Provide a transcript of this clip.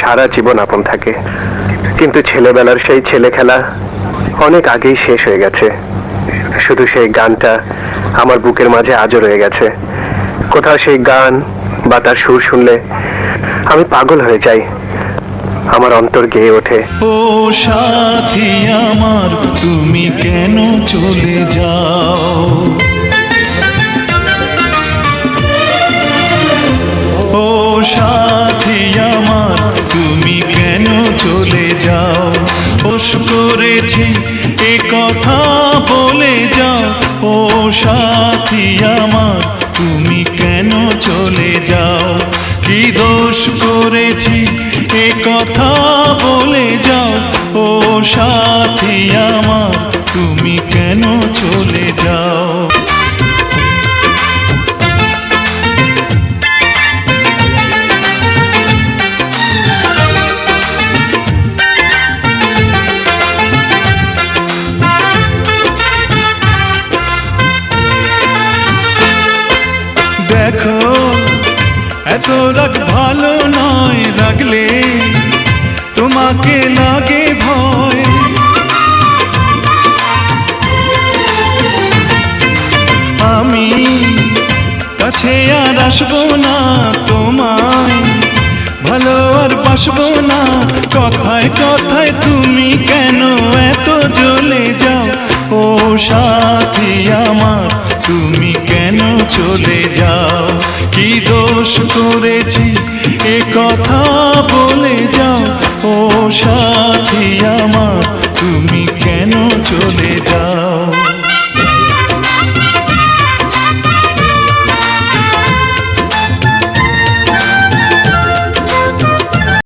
সারা জীবন আপন থাকে, কিন্তু ছেলেবেলার সেই ছেলে খেলা অনেক আগেই শেষ হয়ে গেছে। শুধু সেই গানটা আমার বুকের মাঝে আজও রয়ে গেছে। কোথাও সেই গান বা তার সুর শুনলে আমি পাগল হয়ে যাই, আমার অন্তর গেয়ে ওঠে। ও সাথী আমার, তুমি কেন চলে যাও? ও সাথী আমার, তুমি কেন চলে যাও? ওস করেছি এ কথা বলে যাও। ও সাথী আমার, তুমি কেন চলে যাও? কি দোষ করেছি এ কথা বলে যাও। ও সাথী আমার, তুমি কেন চলে যাও? দেখো এত রাগ ভালো নয়, রাগলে তোমাকে লাগে ভয়। আমি কাছে আর আসবো না, তোমায় ভালো আর বাসবো না। কথায় কথায় তুমি কেন এত জ্বলে যাও? ও সাথী আমার, তুমি কেন চলে যাও? কি দোষ করেছি এ কথা বলে যাও। ও সাথী আমার, তুমি কেন চলে যাও?